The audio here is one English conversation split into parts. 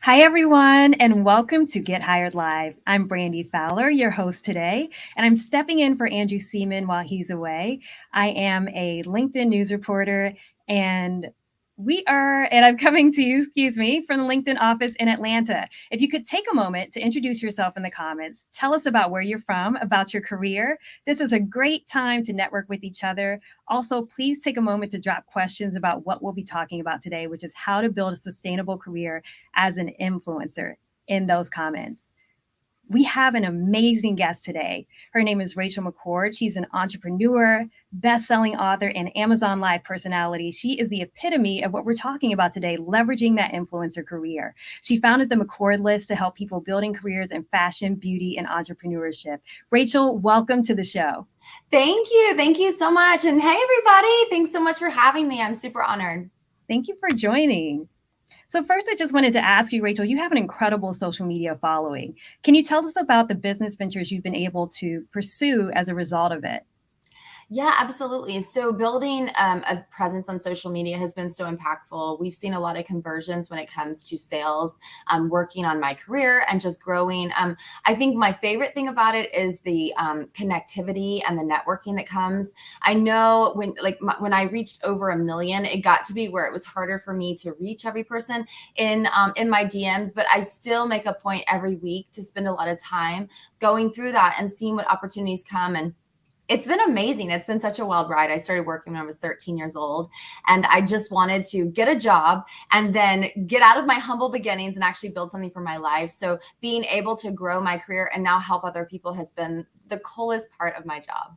Hi, everyone, and welcome to Get Hired Live. I'm Brandy Fowler, your host today, and I'm stepping in for Andrew Seaman while he's away. I am a LinkedIn news reporter, and I'm coming to you, excuse me, from the LinkedIn office in Atlanta. If you could take a moment to introduce yourself in the comments, tell us about where you're from, about your career. This is a great time to network with each other. Also, please take a moment to drop questions about what we'll be talking about today, which is how to build a sustainable career as an influencer in those comments. We have an amazing guest today. Her name is Rachel McCord. She's an entrepreneur, best-selling author, and Amazon Live personality. She is the epitome of what we're talking about today, leveraging that influencer career. She founded the McCord List to help people building careers in fashion, beauty, and entrepreneurship. Rachel, welcome to the show. Thank you. Thank you so much. And hey, everybody. Thanks so much for having me. I'm super honored. Thank you for joining. So first, I just wanted to ask you, Rachel, you have an incredible social media following. Can you tell us about the business ventures you've been able to pursue as a result of it? Yeah, absolutely. So building a presence on social media has been so impactful. We've seen a lot of conversions when it comes to sales, working on my career and just growing. I think my favorite thing about it is the connectivity and the networking that comes. I know when I reached over 1 million, it got to be where it was harder for me to reach every person in my DMs, but I still make a point every week to spend a lot of time going through that and seeing what opportunities come. And it's been amazing. It's been such a wild ride. I started working when I was 13 years old, and I just wanted to get a job and then get out of my humble beginnings and actually build something for my life. So being able to grow my career and now help other people has been the coolest part of my job.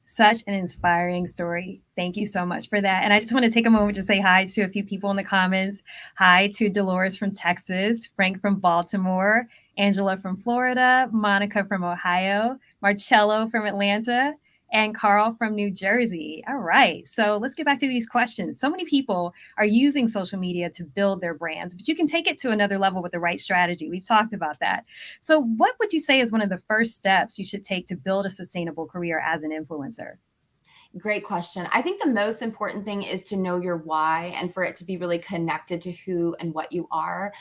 Such an inspiring story. Thank you so much for that. And I just want to take a moment to say hi to a few people in the comments. Hi to Dolores from Texas, Frank from Baltimore, Angela from Florida, Monica from Ohio, Marcello from Atlanta, and Carl from New Jersey. All right. So let's get back to these questions. So many people are using social media to build their brands, but you can take it to another level with the right strategy. We've talked about that. So, what would you say is one of the first steps you should take to build a sustainable career as an influencer? Great question. I think the most important thing is to know your why and for it to be really connected to who and what you are.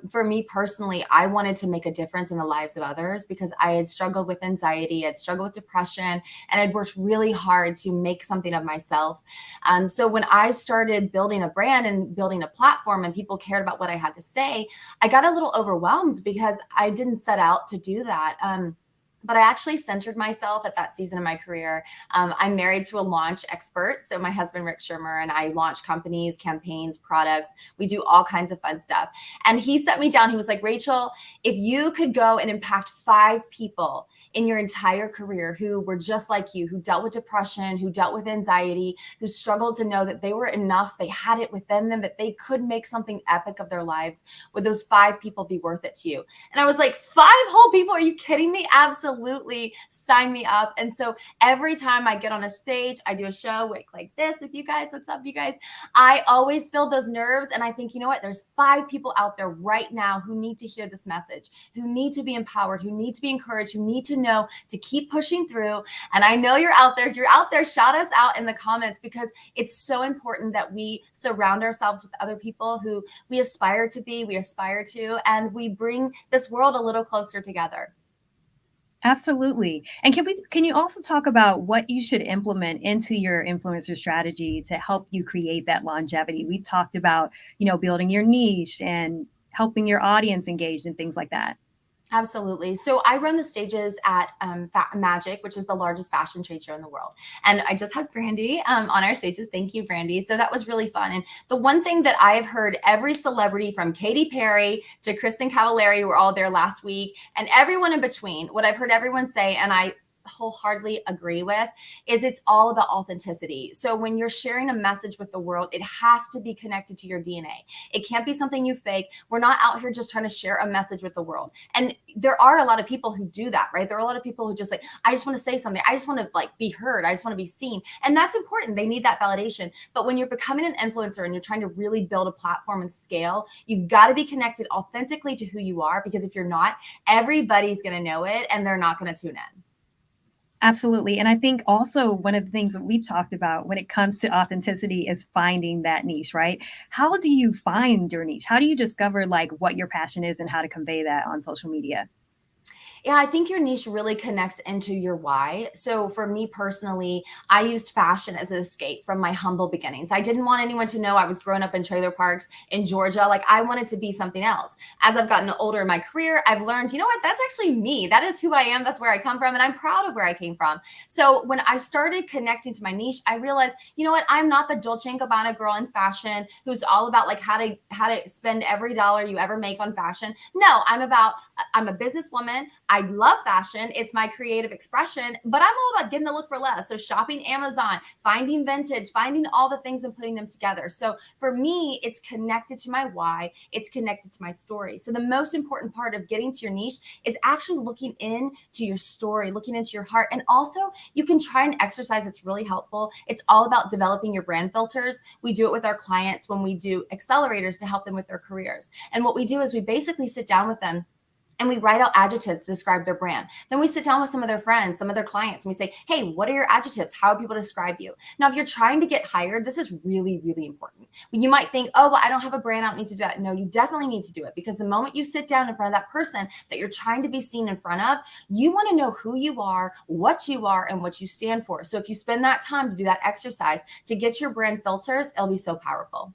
For me personally, I wanted to make a difference in the lives of others because I had struggled with anxiety, I'd struggled with depression, and I'd worked really hard to make something of myself. So when I started building a brand and building a platform and people cared about what I had to say, I got a little overwhelmed because I didn't set out to do that. But I actually centered myself at that season of my career. I'm married to a launch expert. So my husband, Rick Shermer, and I launch companies, campaigns, products. We do all kinds of fun stuff. And he set me down. He was like, Rachel, if you could go and impact 5 people in your entire career who were just like you, who dealt with depression, who dealt with anxiety, who struggled to know that they were enough, they had it within them, that they could make something epic of their lives, would those 5 people be worth it to you? And I was like, 5 whole people? Are you kidding me? Absolutely. Sign me up. And so every time I get on a stage, I do a show like this with you guys. What's up, you guys? I always feel those nerves. And I think, you know what? There's 5 people out there right now who need to hear this message, who need to be empowered, who need to be encouraged, who need to know to keep pushing through. And I know you're out there. If you're out there, shout us out in the comments because it's so important that we surround ourselves with other people who we aspire to be, we aspire to, and we bring this world a little closer together. Absolutely. And can you also talk about what you should implement into your influencer strategy to help you create that longevity? We've talked about, building your niche and helping your audience engaged and things like that. Absolutely. So I run the stages at Magic, which is the largest fashion trade show in the world. And I just had Brandy on our stages. Thank you, Brandy. So that was really fun. And the one thing that I have heard every celebrity from Katy Perry to Kristen Cavallari were all there last week and everyone in between, what I've heard everyone say, and I wholeheartedly agree with, is it's all about authenticity. So when you're sharing a message with the world, it has to be connected to your DNA. It can't be something you fake. We're not out here just trying to share a message with the world. And there are a lot of people who do that, right? There are a lot of people who just I just want to say something. I just want to be heard. I just want to be seen. And that's important. They need that validation. But when you're becoming an influencer and you're trying to really build a platform and scale, you've got to be connected authentically to who you are, because if you're not, everybody's going to know it and they're not going to tune in. Absolutely. And I think also one of the things that we've talked about when it comes to authenticity is finding that niche, right? How do you find your niche? How do you discover like what your passion is and how to convey that on social media? Yeah, I think your niche really connects into your why. So for me personally, I used fashion as an escape from my humble beginnings. I didn't want anyone to know I was growing up in trailer parks in Georgia. Like I wanted to be something else. As I've gotten older in my career, I've learned, you know what, that's actually me. That is who I am. That's where I come from. And I'm proud of where I came from. So when I started connecting to my niche, I realized, you know what, I'm not the Dolce & Gabbana girl in fashion who's all about like how to spend every dollar you ever make on fashion. No, I'm a businesswoman. I love fashion. It's my creative expression, but I'm all about getting the look for less. So shopping Amazon, finding vintage, finding all the things and putting them together. So for me, it's connected to my why. It's connected to my story. So the most important part of getting to your niche is actually looking into your story, looking into your heart. And also you can try an exercise that's really helpful. It's all about developing your brand filters. We do it with our clients when we do accelerators to help them with their careers. And what we do is we basically sit down with them and we write out adjectives to describe their brand. Then we sit down with some of their friends, some of their clients, and we say, hey, what are your adjectives? How do people describe you? Now, if you're trying to get hired, this is really, really important. You might think, oh, well, I don't have a brand. I don't need to do that. No, you definitely need to do it, because the moment you sit down in front of that person that you're trying to be seen in front of, you want to know who you are, and what you stand for. So if you spend that time to do that exercise to get your brand filters, it'll be so powerful.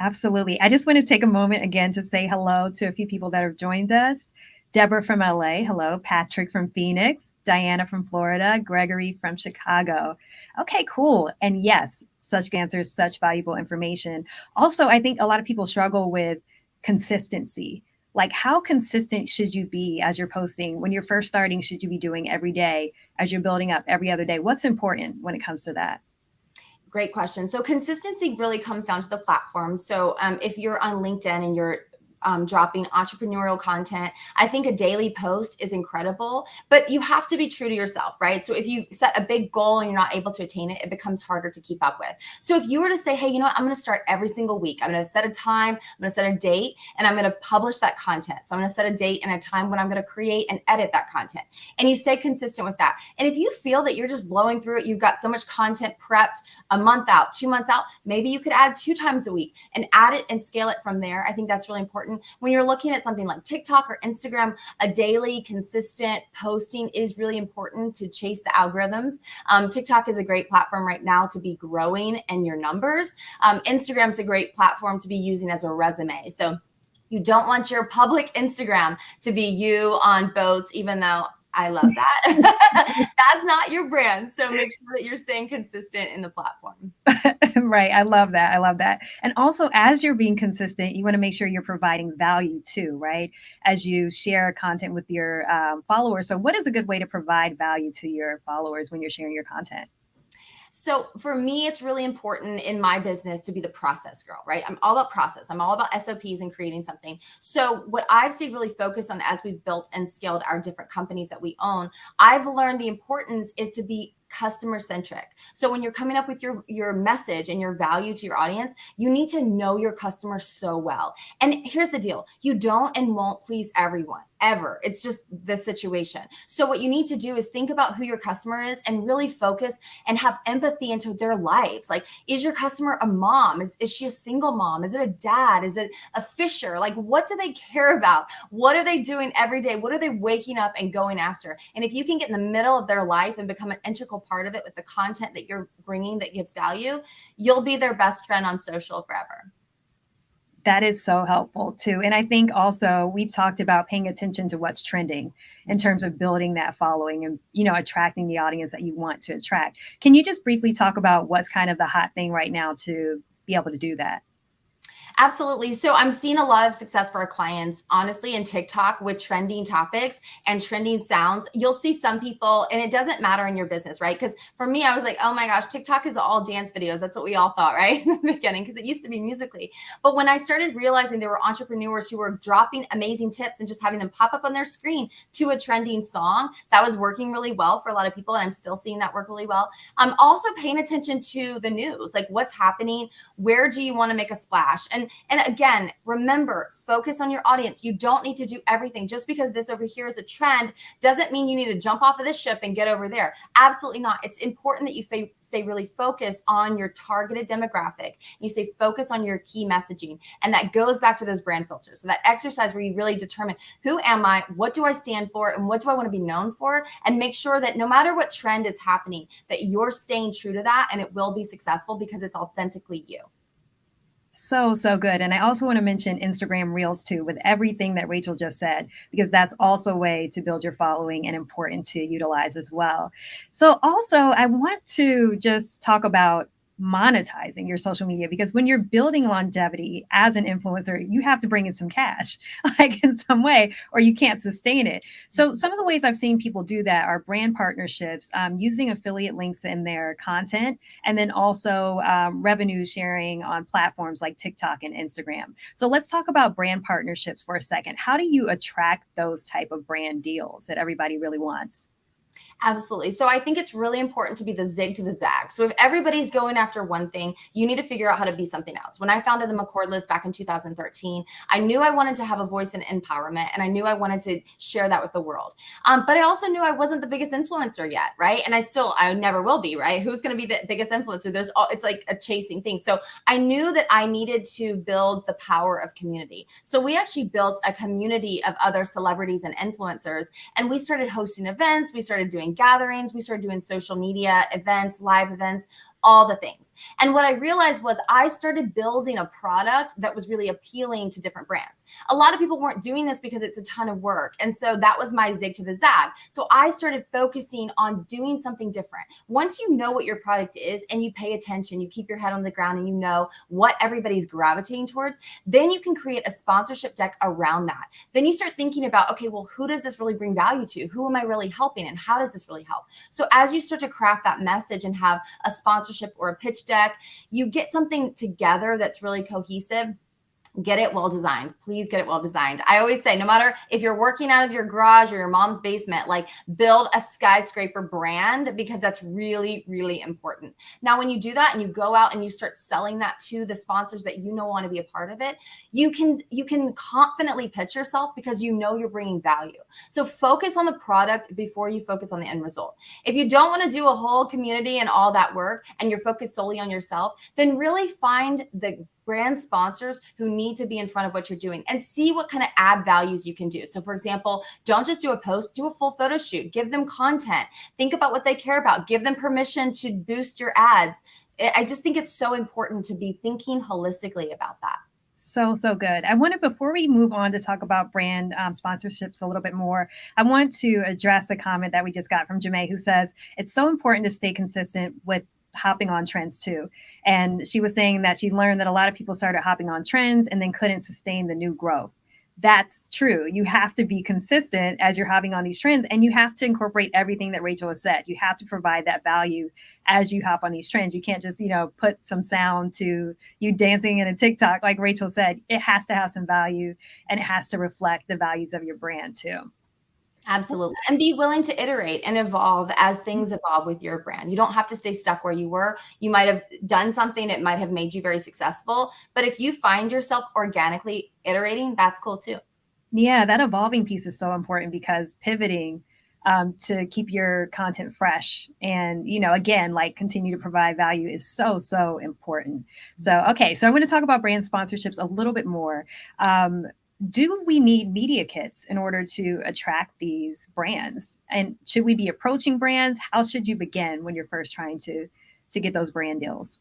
Absolutely. I just want to take a moment again to say hello to a few people that have joined us. Deborah from LA, hello. Patrick from Phoenix, Diana from Florida, Gregory from Chicago. Okay, cool. And yes, such answers, such valuable information. Also, I think a lot of people struggle with consistency. Like, how consistent should you be as you're posting? When you're first starting, should you be doing every day? As you're building up every other day? What's important when it comes to that? Great question. So consistency really comes down to the platform. So if you're on LinkedIn and you're dropping entrepreneurial content, I think a daily post is incredible, but you have to be true to yourself, right? So if you set a big goal and you're not able to attain it, it becomes harder to keep up with. So if you were to say, hey, you know what, I'm going to start every single week. I'm going to set a time, I'm going to set a date, and I'm going to publish that content. So I'm going to set a date and a time when I'm going to create and edit that content. And you stay consistent with that. And if you feel that you're just blowing through it, you've got so much content prepped a month out, 2 months out, maybe you could add 2 times a week and add it and scale it from there. I think that's really important. When you're looking at something like TikTok or Instagram, a daily consistent posting is really important to chase the algorithms. TikTok is a great platform right now to be growing in your numbers. Instagram is a great platform to be using as a resume. So you don't want your public Instagram to be you on boats, even though I love that. That's not your brand. So make sure that you're staying consistent in the platform. Right. I love that. I love that. And also, as you're being consistent, you want to make sure you're providing value too, right? As you share content with your followers. So, what is a good way to provide value to your followers when you're sharing your content? So for me, it's really important in my business to be the process girl, right? I'm all about process. I'm all about SOPs and creating something. So what I've stayed really focused on as we've built and scaled our different companies that we own, I've learned the importance is to be customer centric. So when you're coming up with your message and your value to your audience, you need to know your customer so well. And here's the deal. You don't and won't please everyone ever. It's just the situation. So what you need to do is think about who your customer is and really focus and have empathy into their lives. Like, is your customer a mom? Is she a single mom? Is it a dad? Is it a fisher? Like, what do they care about? What are they doing every day? What are they waking up and going after? And if you can get in the middle of their life and become an integral part of it with the content that you're bringing that gives value, you'll be their best friend on social forever. That is so helpful too. And I think also we've talked about paying attention to what's trending in terms of building that following and, attracting the audience that you want to attract. Can you just briefly talk about what's kind of the hot thing right now to be able to do that? Absolutely. So I'm seeing a lot of success for our clients, honestly, in TikTok with trending topics and trending sounds. You'll see some people, and it doesn't matter in your business, right? Because for me, I was like, oh my gosh, TikTok is all dance videos. That's what we all thought, right? In the beginning, because it used to be Musically. But when I started realizing there were entrepreneurs who were dropping amazing tips and just having them pop up on their screen to a trending song, that was working really well for a lot of people. And I'm still seeing that work really well. I'm also paying attention to the news, like what's happening, where do you want to make a splash? And And again, remember, focus on your audience. You don't need to do everything. Just because this over here is a trend doesn't mean you need to jump off of this ship and get over there. Absolutely not. It's important that you stay really focused on your targeted demographic. You stay focused on your key messaging. And that goes back to those brand filters. So that exercise where you really determine, who am I? What do I stand for? And what do I want to be known for? And make sure that no matter what trend is happening, that you're staying true to that, and it will be successful because it's authentically you. So, so good. And I also want to mention Instagram Reels too, with everything that Rachel just said, because that's also a way to build your following and important to utilize as well. So, also, I want to just talk about monetizing your social media, because when you're building longevity as an influencer, you have to bring in some cash, like in some way, or you can't sustain it. So, some of the ways I've seen people do that are brand partnerships, using affiliate links in their content, and then also revenue sharing on platforms like TikTok and Instagram. So let's talk about brand partnerships for a second. How do you attract those type of brand deals that everybody really wants? Absolutely. So I think it's really important to be the zig to the zag. So if everybody's going after one thing, you need to figure out how to be something else. When I founded the McCord List back in 2013, I knew I wanted to have a voice in empowerment, and I knew I wanted to share that with the world. But I also knew I wasn't the biggest influencer yet, right? And I never will be, right? Who's going to be the biggest influencer? It's like a chasing thing. So I knew that I needed to build the power of community. So we actually built a community of other celebrities and influencers, and we started hosting events. We started doing gatherings. We started doing social media events, live events, all the things. And what I realized was I started building a product that was really appealing to different brands. A lot of people weren't doing this because it's a ton of work. And so that was my zig to the zag. So I started focusing on doing something different. Once you know what your product is and you pay attention, you keep your head on the ground and you know what everybody's gravitating towards, then you can create a sponsorship deck around that. Then you start thinking about, okay, well, who does this really bring value to? Who am I really helping? And how does this really help? So as you start to craft that message and have a sponsorship or a pitch deck, you get something together that's really cohesive. Get it well designed. Please get it well designed. I always say, no matter if you're working out of your garage or your mom's basement, like build a skyscraper brand, because that's really, really important. Now, when you do that and you go out and you start selling that to the sponsors that you know want to be a part of it, you can confidently pitch yourself because you know you're bringing value. So focus on the product before you focus on the end result. If you don't want to do a whole community and all that work and you're focused solely on yourself, then really find the brand sponsors who need to be in front of what you're doing and see what kind of ad values you can do. So for example, don't just do a post, do a full photo shoot, give them content, think about what they care about, give them permission to boost your ads. I just think it's so important to be thinking holistically about that. So, so good. I wanted, before we move on to talk about brand sponsorships a little bit more, I want to address a comment that we just got from Jamae, who says it's so important to stay consistent with hopping on trends too. And she was saying that she learned that a lot of people started hopping on trends and then couldn't sustain the new growth. That's true. You have to be consistent as you're hopping on these trends, and you have to incorporate everything that Rachel has said. You have to provide that value as you hop on these trends. You can't just, put some sound to you dancing in a TikTok. Like Rachel said, it has to have some value, and it has to reflect the values of your brand too. Absolutely. And be willing to iterate and evolve as things evolve with your brand. You don't have to stay stuck where you were. You might have done something, it might have made you very successful. But if you find yourself organically iterating, that's cool too. Yeah, that evolving piece is so important, because pivoting to keep your content fresh and, again, like continue to provide value is so, so important. So, okay, so I'm going to talk about brand sponsorships a little bit more. Do we need media kits in order to attract these brands? And should we be approaching brands? How should you begin when you're first trying to get those brand deals?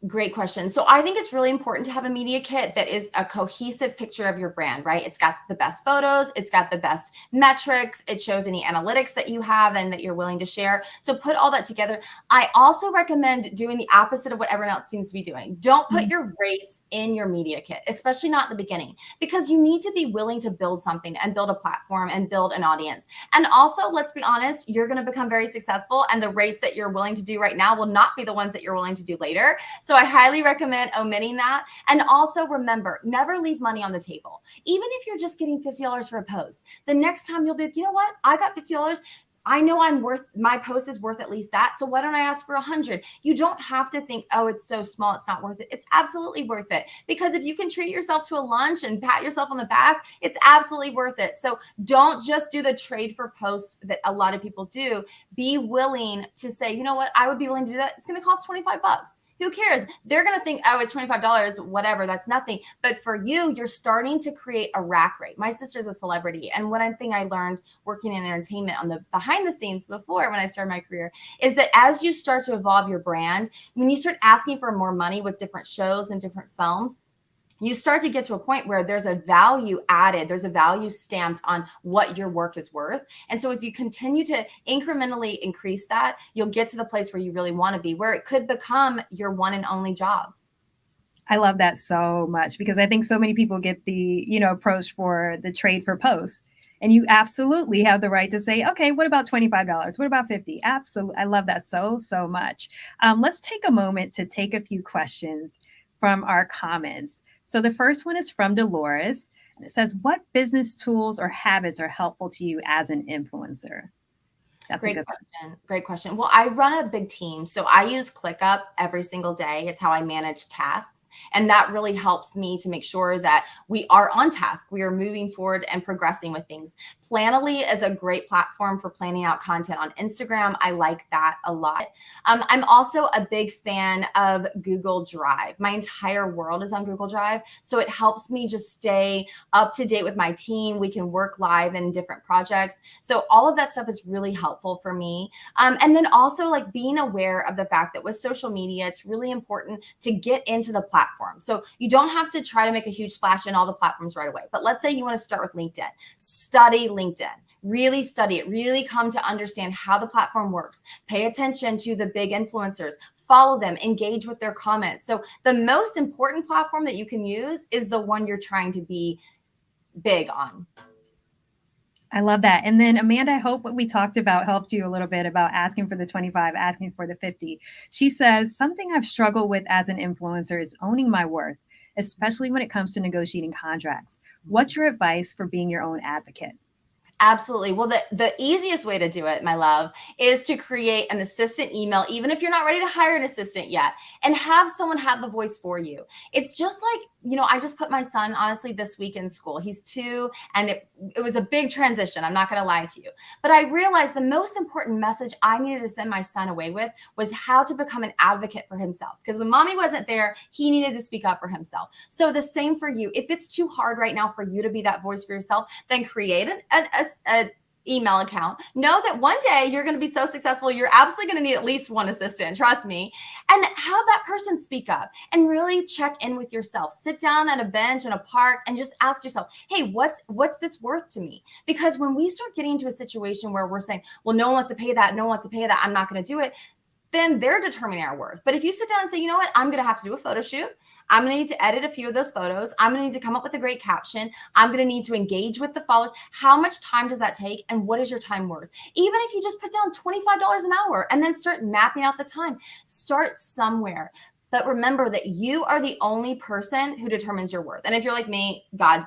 Great question. So I think it's really important to have a media kit that is a cohesive picture of your brand, right? It's got the best photos, it's got the best metrics, it shows any analytics that you have and that you're willing to share. So put all that together. I also recommend doing the opposite of what everyone else seems to be doing. Don't put your rates in your media kit, especially not in the beginning, because you need to be willing to build something and build a platform and build an audience. And also, let's be honest, you're going to become very successful, and the rates that you're willing to do right now will not be the ones that you're willing to do later. So I highly recommend omitting that. And also remember, never leave money on the table. Even if you're just getting $50 for a post, the next time you'll be, you know what? I got $50. I know my post is worth at least that. So why don't I ask for 100? You don't have to think, oh, it's so small, it's not worth it. It's absolutely worth it. Because if you can treat yourself to a lunch and pat yourself on the back, it's absolutely worth it. So don't just do the trade for post that a lot of people do. Be willing to say, you know what, I would be willing to do that. It's going to cost $25. Who cares? They're going to think, oh, it's $25, whatever, that's nothing. But for you, you're starting to create a rack rate. My sister's a celebrity. And one thing I learned working in entertainment on the behind the scenes before when I started my career is that as you start to evolve your brand, when you start asking for more money with different shows and different films, you start to get to a point where there's a value added, there's a value stamped on what your work is worth. And so if you continue to incrementally increase that, you'll get to the place where you really want to be, where it could become your one and only job. I love that so much because I think so many people get the, approach for the trade for post. And you absolutely have the right to say, okay, what about $25? What about 50? Absolutely. I love that so, so much. Let's take a moment to take a few questions from our comments. So the first one is from Dolores, and it says, what business tools or habits are helpful to you as an influencer? That's Great question. Great question. Well, I run a big team, so I use ClickUp every single day. It's how I manage tasks. And that really helps me to make sure that we are on task. We are moving forward and progressing with things. Planoly is a great platform for planning out content on Instagram. I like that a lot. I'm also a big fan of Google Drive. My entire world is on Google Drive. So it helps me just stay up to date with my team. We can work live in different projects. So all of that stuff is really helpful for me. And then also like being aware of the fact that with social media, it's really important to get into the platform. So you don't have to try to make a huge splash in all the platforms right away. But let's say you want to start with LinkedIn. Study LinkedIn. Really study it, really come to understand how the platform works. Pay attention to the big influencers, follow them, engage with their comments. So the most important platform that you can use is the one you're trying to be big on. I love that. And then Amanda, I hope what we talked about helped you a little bit about asking for the 25, asking for the 50. She says, something I've struggled with as an influencer is owning my worth, especially when it comes to negotiating contracts. What's your advice for being your own advocate? Absolutely. Well, the easiest way to do it, my love, is to create an assistant email, even if you're not ready to hire an assistant yet, and have someone have the voice for you. It's just like, I just put my son, honestly, this week in school. He's 2, and it was a big transition. I'm not going to lie to you. But I realized the most important message I needed to send my son away with was how to become an advocate for himself. Because when mommy wasn't there, he needed to speak up for himself. So the same for you. If it's too hard right now for you to be that voice for yourself, then create an email account. Know that one day you're going to be so successful, you're absolutely going to need at least one assistant, trust me, and have that person speak up and really check in with yourself. Sit down at a bench in a park and just ask yourself, hey, what's this worth to me? Because when we start getting into a situation where we're saying, well, no one wants to pay that, I'm not going to do it, then they're determining our worth. But if you sit down and say, you know what, I'm going to have to do a photo shoot. I'm going to need to edit a few of those photos. I'm going to need to come up with a great caption. I'm going to need to engage with the followers. How much time does that take? And what is your time worth? Even if you just put down $25 an hour and then start mapping out the time, start somewhere. But remember that you are the only person who determines your worth. And if you're like me, God.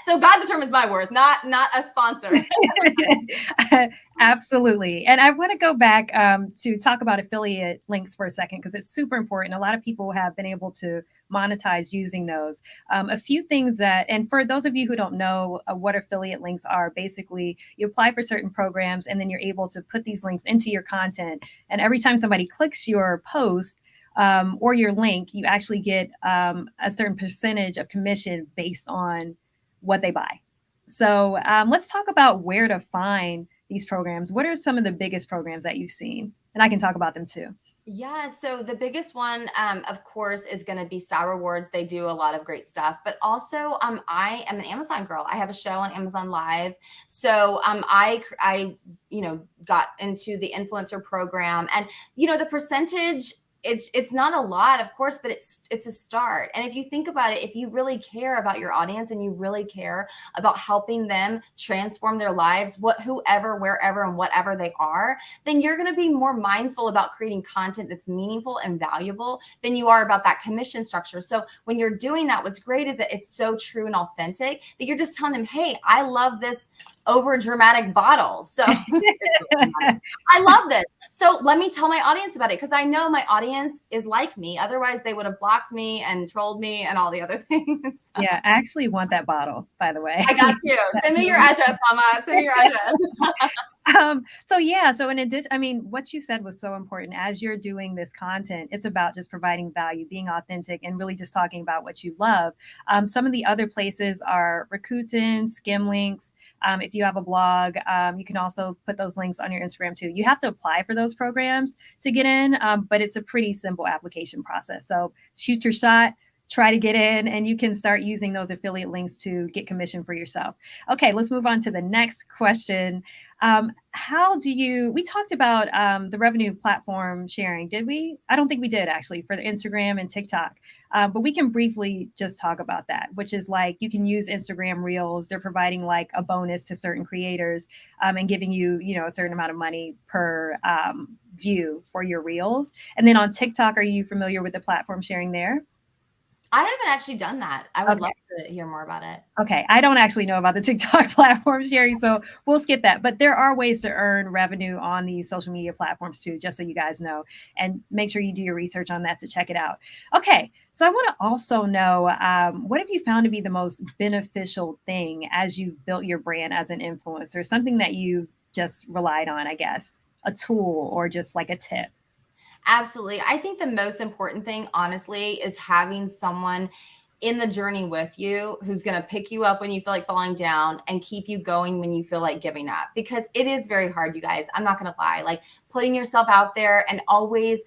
So God determines my worth, not a sponsor. Absolutely. And I want to go back to talk about affiliate links for a second, because it's super important. A lot of people have been able to monetize using those. A few things and for those of you who don't know what affiliate links are, basically you apply for certain programs and then you're able to put these links into your content. And every time somebody clicks your post, or your link, you actually get a certain percentage of commission based on what they buy. So let's talk about where to find these programs. What are some of the biggest programs that you've seen? And I can talk about them too. Yeah, so the biggest one, of course, is going to be Star Rewards. They do a lot of great stuff, but also I am an Amazon girl. I have a show on Amazon Live. So I got into the influencer program, and the percentage, it's not a lot, of course, but it's a start. And if you think about it, if you really care about your audience and you really care about helping them transform their lives, whoever, wherever, and whatever they are, then you're going to be more mindful about creating content that's meaningful and valuable than you are about that commission structure. So when you're doing that, what's great is that it's so true and authentic that you're just telling them, hey, I love this over dramatic bottles. So it's really dramatic. I love this. So let me tell my audience about it, because I know my audience is like me. Otherwise, they would have blocked me and trolled me and all the other things. Yeah, I actually want that bottle, by the way. I got you. Send me your address, Mama. Send me your address. So in addition, I mean, what you said was so important. As you're doing this content, it's about just providing value, being authentic, and really just talking about what you love. Some of the other places are Rakuten, Skimlinks. If you have a blog, you can also put those links on your Instagram too. You have to apply for those programs to get in, but it's a pretty simple application process. So shoot your shot, try to get in, and you can start using those affiliate links to get commission for yourself. Okay, let's move on to the next question. We talked about the revenue platform sharing, did we? I don't think we did actually, for the Instagram and TikTok. But we can briefly just talk about that, which is like you can use Instagram Reels. They're providing like a bonus to certain creators and giving you, a certain amount of money per view for your Reels. And then on TikTok, are you familiar with the platform sharing there? I haven't actually done that. I would love to hear more about it. Okay, I don't actually know about the TikTok platform sharing, so we'll skip that. But there are ways to earn revenue on these social media platforms too, just so you guys know. And make sure you do your research on that to check it out. Okay, so I want to also know, what have you found to be the most beneficial thing as you've built your brand as an influencer? Something that you just relied on, I guess, a tool or just like a tip? Absolutely. I think the most important thing, honestly, is having someone in the journey with you who's going to pick you up when you feel like falling down and keep you going when you feel like giving up, because it is very hard, you guys. I'm not going to lie. Like putting yourself out there and always,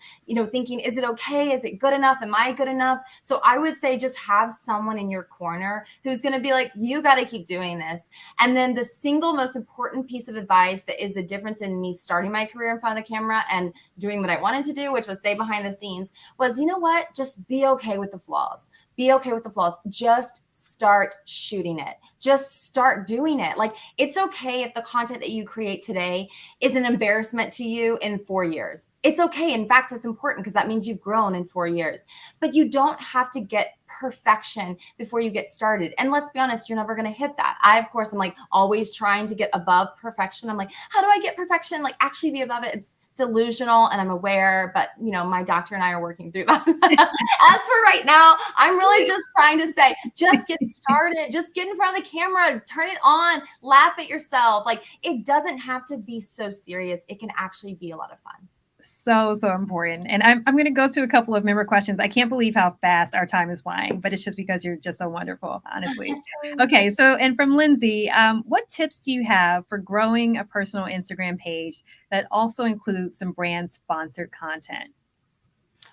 thinking, is it okay? Is it good enough? Am I good enough? So I would say just have someone in your corner who's going to be like, you got to keep doing this. And then the single most important piece of advice that is the difference in me starting my career in front of the camera and doing what I wanted to do, which was stay behind the scenes, was, you know what? Just be okay with the flaws. Be okay with the flaws. Just start shooting it. Just start doing it. Like, it's okay if the content that you create today is an embarrassment to you in 4 years. It's okay. In fact, it's important because that means you've grown in 4 years. But you don't have to get perfection before you get started. And let's be honest, you're never going to hit that. I, of course, am like always trying to get above perfection. I'm like, how do I get perfection? Like actually be above it. It's delusional and I'm aware, but my doctor and I are working through that. As for right now, I'm really just trying to say, just get started, just get in front of the camera, turn it on, laugh at yourself. Like it doesn't have to be so serious. It can actually be a lot of fun. So important. And I'm going to go to a couple of member questions. I can't believe how fast our time is flying, but it's just because you're just so wonderful, honestly. Okay. So, and from Lindsay, what tips do you have for growing a personal Instagram page that also includes some brand sponsored content?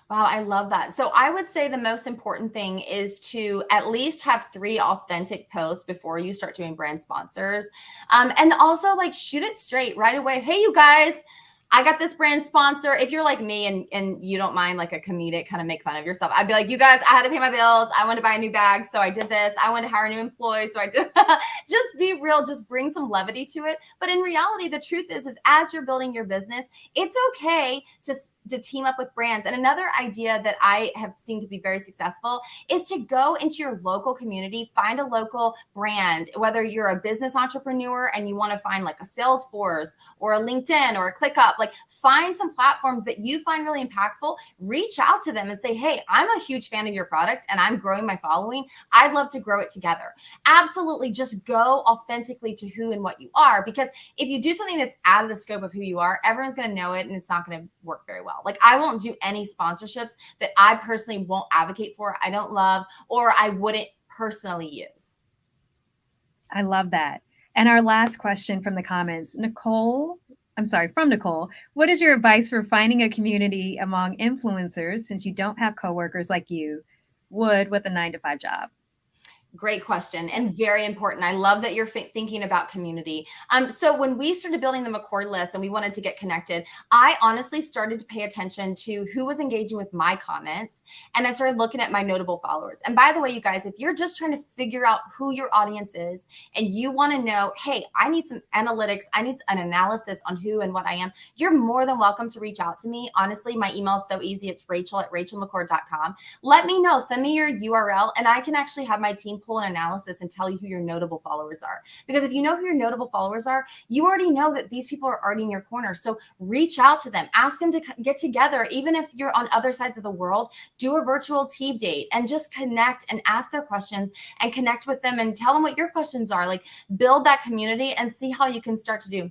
Wow, I love that. So I would say the most important thing is to at least have 3 authentic posts before you start doing brand sponsors. And also like shoot it straight right away. Hey, you guys, I got this brand sponsor. If you're like me and you don't mind like a comedic kind of make fun of yourself, I'd be like, you guys, I had to pay my bills. I wanted to buy a new bag. So I did this. I wanted to hire a new employee. So I did. Just be real. Just bring some levity to it. But in reality, the truth is as you're building your business, it's okay to team up with brands. And another idea that I have seen to be very successful is to go into your local community, find a local brand, whether you're a business entrepreneur and you want to find like a Salesforce or a LinkedIn or a ClickUp, like find some platforms that you find really impactful, reach out to them and say, hey, I'm a huge fan of your product and I'm growing my following. I'd love to grow it together. Absolutely. Just go authentically to who and what you are, because if you do something that's out of the scope of who you are, everyone's going to know it and it's not going to work very well. Like I won't do any sponsorships that I personally won't advocate for, I don't love, or I wouldn't personally use. I love that. And our last question from the comments, from Nicole, what is your advice for finding a community among influencers since you don't have coworkers like you would with a 9-to-5 job? Great question and very important. I love that you're thinking about community. So when we started building the McCord list and we wanted to get connected, I honestly started to pay attention to who was engaging with my comments. And I started looking at my notable followers. And by the way, you guys, if you're just trying to figure out who your audience is and you want to know, hey, I need some analytics, I need an analysis on who and what I am, you're more than welcome to reach out to me. Honestly, my email is so easy. It's rachel@rachelmccord.com. Let me know, send me your URL and I can actually have my team pull an analysis and tell you who your notable followers are. Because if you know who your notable followers are, you already know that these people are already in your corner. So reach out to them, ask them to get together. Even if you're on other sides of the world, do a virtual tea date and just connect and ask their questions and connect with them and tell them what your questions are. Like, build that community and see how you can start to do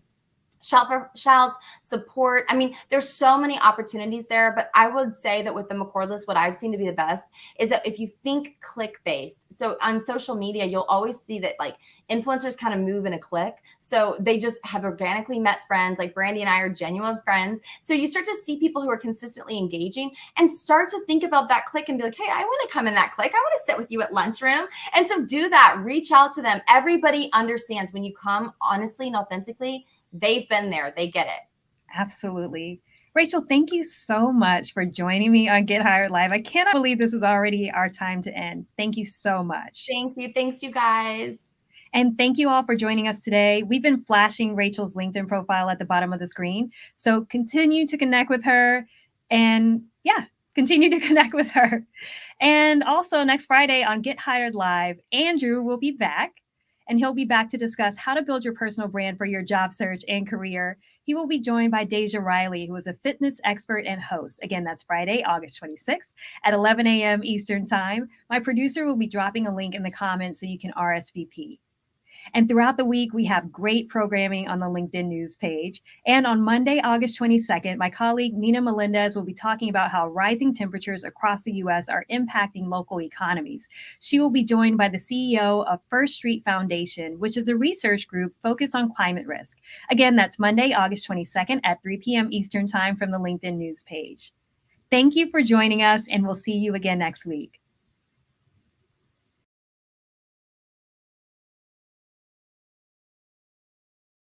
shout for shouts, support. I mean, there's so many opportunities there, but I would say that with the McCord list, what I've seen to be the best is that if you think click based, so on social media, you'll always see that like influencers kind of move in a click. So they just have organically met friends. Like Brandy and I are genuine friends. So you start to see people who are consistently engaging and start to think about that click and be like, hey, I want to come in that click. I want to sit with you at lunchroom. And so do that, reach out to them. Everybody understands when you come honestly and authentically. They've been there. They get it. Absolutely. Rachel, thank you so much for joining me on Get Hired Live. I cannot believe this is already our time to end. Thank you so much. Thank you. Thanks, you guys. And thank you all for joining us today. We've been flashing Rachel's LinkedIn profile at the bottom of the screen. So continue to connect with her and continue to connect with her. And also next Friday on Get Hired Live, Andrew will be back. And he'll be back to discuss how to build your personal brand for your job search and career. He will be joined by Deja Riley, who is a fitness expert and host. Again, that's Friday, August 26th at 11 a.m. Eastern Time. My producer will be dropping a link in the comments so you can RSVP. And throughout the week, we have great programming on the LinkedIn news page. And on Monday, August 22nd, my colleague Nina Melendez will be talking about how rising temperatures across the U.S. are impacting local economies. She will be joined by the CEO of First Street Foundation, which is a research group focused on climate risk. Again, that's Monday, August 22nd at 3 p.m. Eastern Time from the LinkedIn news page. Thank you for joining us, and we'll see you again next week.